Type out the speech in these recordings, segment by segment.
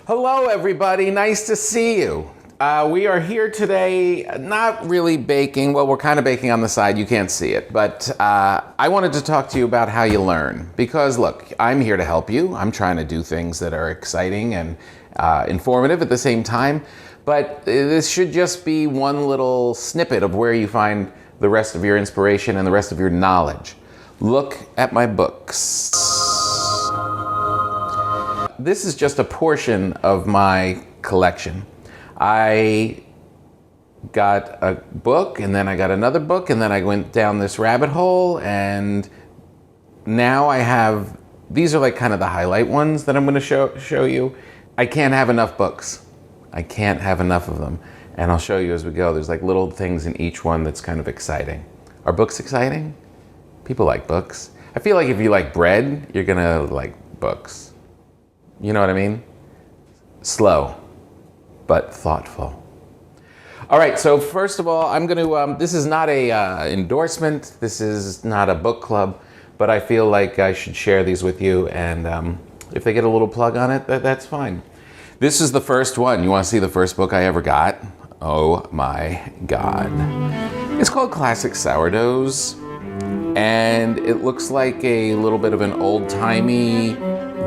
Hello everybody, nice to see you. We are here today, not really baking. Well, we're kind of baking on the side, you can't see it. But I wanted to talk to you about how you learn. Because look, I'm here to help you. I'm trying to do things that are exciting and informative at the same time. But this should just be one little snippet of where you find the rest of your inspiration and the rest of your knowledge. Look at my books. This is just a portion of my collection. I got a book, and then I got another book, and then I went down this rabbit hole, and now I have, these are like kind of the highlight ones that I'm going to show you. I can't have enough books. I can't have enough of them. And I'll show you as we go. There's like little things in each one that's kind of exciting. Are books exciting? People like books. I feel like if you like bread, you're going to like books. You know what I mean? Slow, but thoughtful. All right, so first of all, I'm going to, this is not a endorsement. This is not a book club, but I feel like I should share these with you. And if they get a little plug on it, that's fine. This is the first one. You want to see the first book I ever got? Oh my God. It's called Classic Sourdoughs. And it looks like a little bit of an old-timey,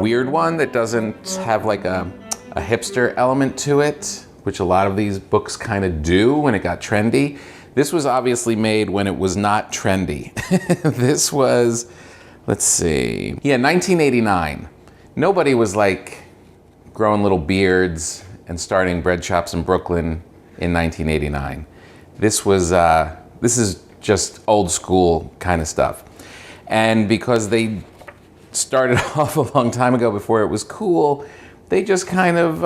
weird one that doesn't have like a hipster element to it, which a lot of these books kind of do when it got trendy. This was obviously made when it was not trendy. This was, let's see, yeah, 1989. Nobody was like growing little beards and starting bread shops in Brooklyn in 1989. This is just old school kind of stuff. And because they started off a long time ago before it was cool, they just kind of,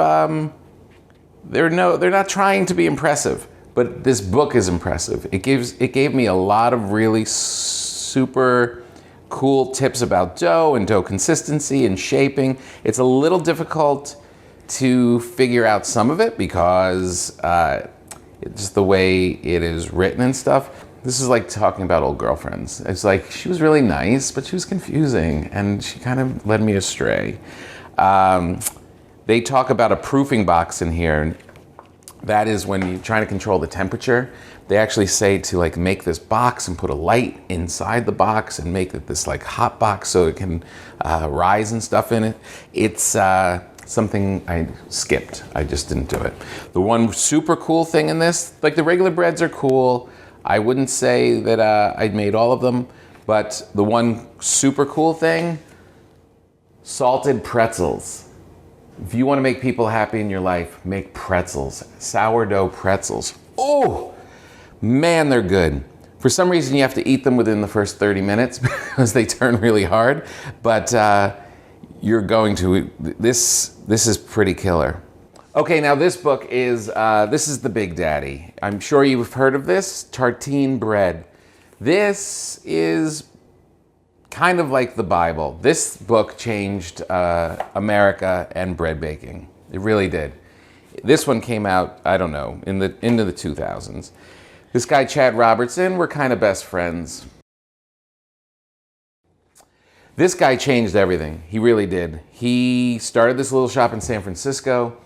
they're not trying to be impressive, but this book is impressive. It gave me a lot of really super cool tips about dough and dough consistency and shaping. It's a little difficult to figure out some of it because it's just the way it is written and stuff. This is like talking about old girlfriends. It's like, she was really nice, but she was confusing and she kind of led me astray. They talk about a proofing box in here. That is when you're trying to control the temperature. They actually say to like make this box and put a light inside the box and make it this like hot box so it can rise and stuff in it. It's something I skipped. I just didn't do it. The one super cool thing in this, like the regular breads are cool. I wouldn't say that I'd made all of them, but the one super cool thing, salted pretzels. If you want to make people happy in your life, make pretzels, sourdough pretzels. Oh, man, they're good. For some reason, you have to eat them within the first 30 minutes because they turn really hard, but you're going to, this is pretty killer. Okay, now this book is, this is the big daddy. I'm sure you've heard of this, Tartine Bread. This is kind of like the Bible. This book changed America and bread baking. It really did. This one came out, I don't know, into the 2000s. This guy, Chad Robertson, we're kind of best friends. This guy changed everything. He really did. He started this little shop in San Francisco.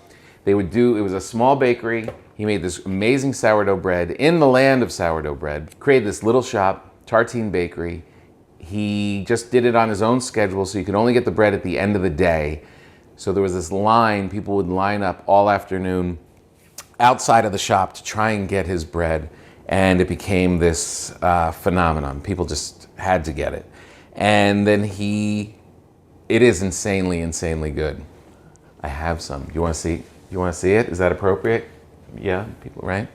It was a small bakery. He made this amazing sourdough bread in the land of sourdough bread. Created this little shop, Tartine Bakery. He just did it on his own schedule, so you could only get the bread at the end of the day. So there was this line, people would line up all afternoon outside of the shop to try and get his bread. And it became this phenomenon. People just had to get it. And then it is insanely, insanely good. I have some. You want to see it? Is that appropriate? Yeah, people, right?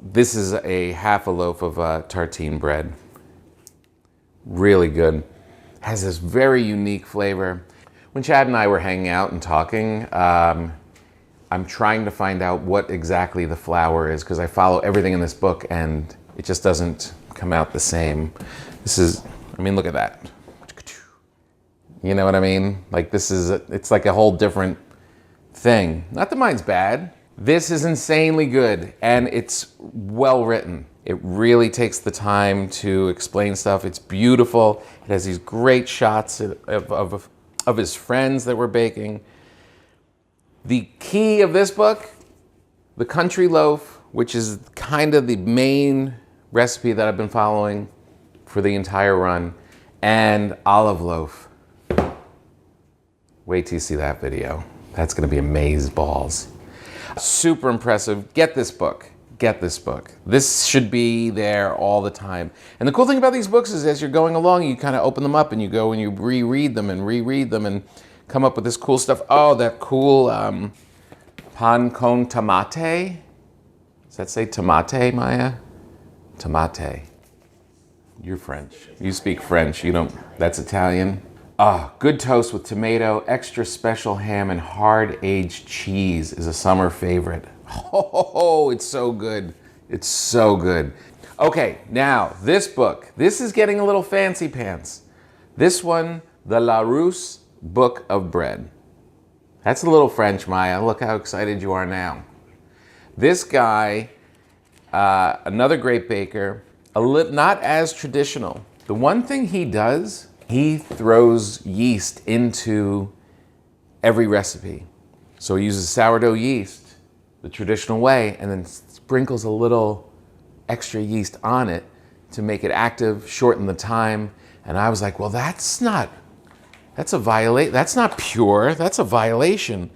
This is a half a loaf of tartine bread. Really good. Has this very unique flavor. When Chad and I were hanging out and talking, I'm trying to find out what exactly the flour is because I follow everything in this book and it just doesn't come out the same. Look at that. You know what I mean? Like it's like a whole different thing. Not that mine's bad. This is insanely good, and it's well written. It really takes the time to explain stuff. It's beautiful. It has these great shots of his friends that were baking. The key of this book, the country loaf, which is kind of the main recipe that I've been following for the entire run, and olive loaf. Wait till you see that video. That's gonna be amazeballs. Super impressive. Get this book. Get this book. This should be there all the time. And the cool thing about these books is as you're going along, you kind of open them up and you go and you reread them and come up with this cool stuff. Oh, that cool pan con tomate. Does that say tomate, Maya? Tomate. You're French. You speak French. You don't. That's Italian. Ah, good toast with tomato, extra special ham, and hard-aged cheese is a summer favorite. Oh, it's so good. It's so good. Okay, now this book. This is getting a little fancy pants. This one, the Larousse Book of Bread. That's a little French, Maya. Look how excited you are now. This guy, another great baker, not as traditional. The one thing he does, he throws yeast into every recipe. So he uses sourdough yeast, the traditional way, and then sprinkles a little extra yeast on it to make it active, shorten the time. And I was like, well, that's not pure, that's a violation.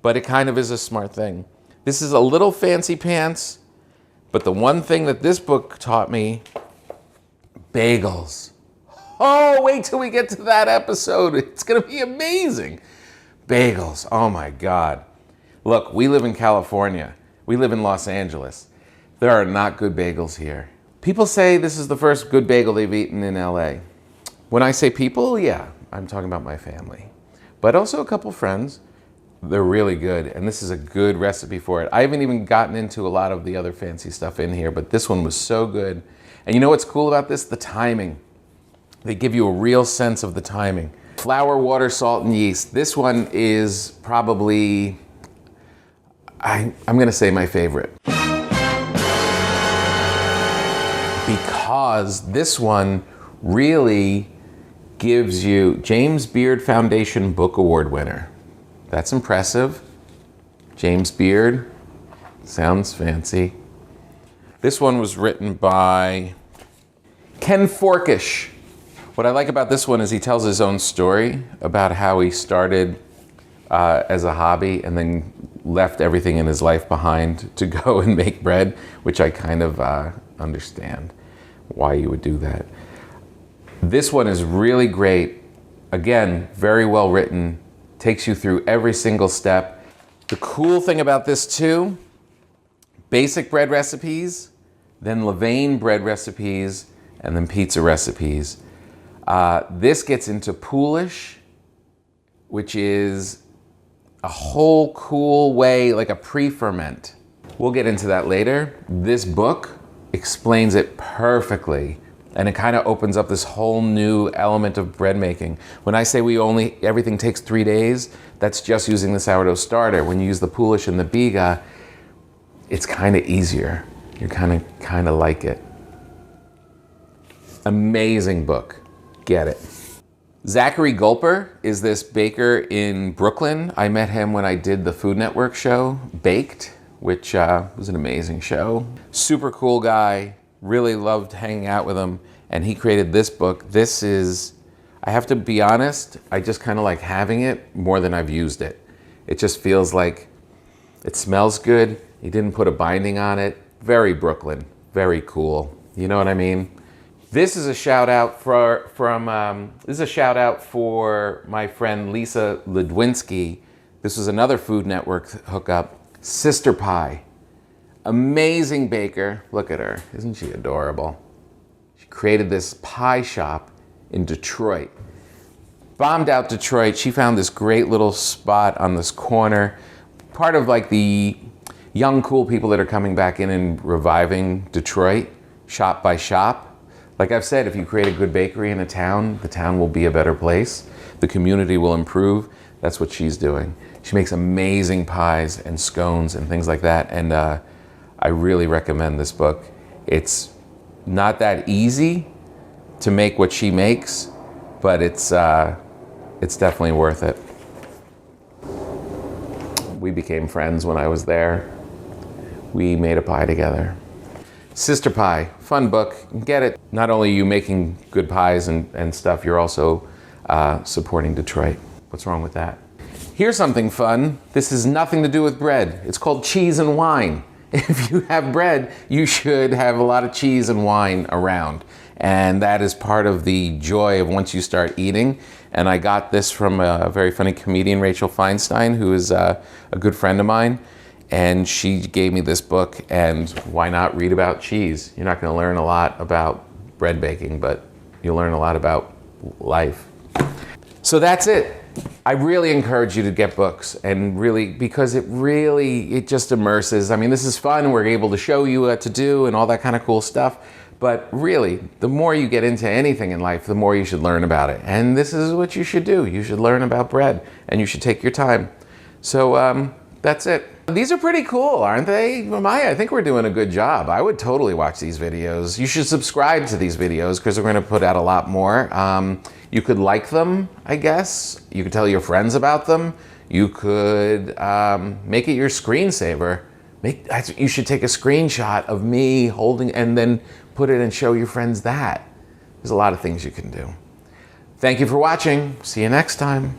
But it kind of is a smart thing. This is a little fancy pants, but the one thing that this book taught me, bagels. Oh, wait till we get to that episode. It's gonna be amazing. Bagels, oh my God. Look, we live in California. We live in Los Angeles. There are not good bagels here. People say this is the first good bagel they've eaten in LA. When I say people, yeah, I'm talking about my family. But also a couple friends. They're really good, and this is a good recipe for it. I haven't even gotten into a lot of the other fancy stuff in here, but this one was so good. And you know what's cool about this? The timing. They give you a real sense of the timing. Flour, water, salt, and yeast. This one is probably, I'm gonna say my favorite. Because this one really gives you James Beard Foundation Book Award winner. That's impressive. James Beard, sounds fancy. This one was written by Ken Forkish. What I like about this one is he tells his own story about how he started as a hobby and then left everything in his life behind to go and make bread, which I kind of understand why you would do that. This one is really great. Again, very well written, takes you through every single step. The cool thing about this too, basic bread recipes, then levain bread recipes, and then pizza recipes. This gets into poolish, which is a whole cool way, like a pre-ferment. We'll get into that later. This book explains it perfectly, and it kind of opens up this whole new element of bread making. When I say everything takes 3 days, that's just using the sourdough starter. When you use the poolish and the biga, it's kind of easier. You kind of like it. Amazing book. Get it. Zachary Golper is this baker in Brooklyn. I met him when I did the Food Network show, Baked, which was an amazing show. Super cool guy. Really loved hanging out with him. And he created this book. This is, I have to be honest, I just kind of like having it more than I've used it. It just feels like it smells good. He didn't put a binding on it. Very Brooklyn. Very cool. You know what I mean? This is a shout out for my friend Lisa Ludwinski. This was another Food Network hookup. Sister Pie. Amazing baker. Look at her. Isn't she adorable? She created this pie shop in Detroit. Bombed out Detroit. She found this great little spot on this corner. Part of like the young cool people that are coming back in and reviving Detroit, shop by shop. Like I've said, if you create a good bakery in a town, the town will be a better place. The community will improve. That's what she's doing. She makes amazing pies and scones and things like that. And I really recommend this book. It's not that easy to make what she makes, but it's definitely worth it. We became friends when I was there. We made a pie together. Sister Pie, fun book. Get it. Not only are you making good pies and stuff, you're also supporting Detroit. What's wrong with that? Here's something fun. This has nothing to do with bread. It's called cheese and wine. If you have bread, you should have a lot of cheese and wine around. And that is part of the joy of once you start eating. And I got this from a very funny comedian, Rachel Feinstein, who is a good friend of mine. And she gave me this book, and why not read about cheese? You're not going to learn a lot about bread baking, but you'll learn a lot about life. So that's it. I really encourage you to get books, and really, because it just immerses. I mean, this is fun. We're able to show you what to do and all that kind of cool stuff. But really, the more you get into anything in life, the more you should learn about it. And this is what you should do. You should learn about bread, and you should take your time. So that's it. These are pretty cool, aren't they? Maya, I think we're doing a good job. I would totally watch these videos. You should subscribe to these videos because we're going to put out a lot more. You could like them, I guess. You could tell your friends about them. You could make it your screensaver. You should take a screenshot of me holding and then put it and show your friends that. There's a lot of things you can do. Thank you for watching. See you next time.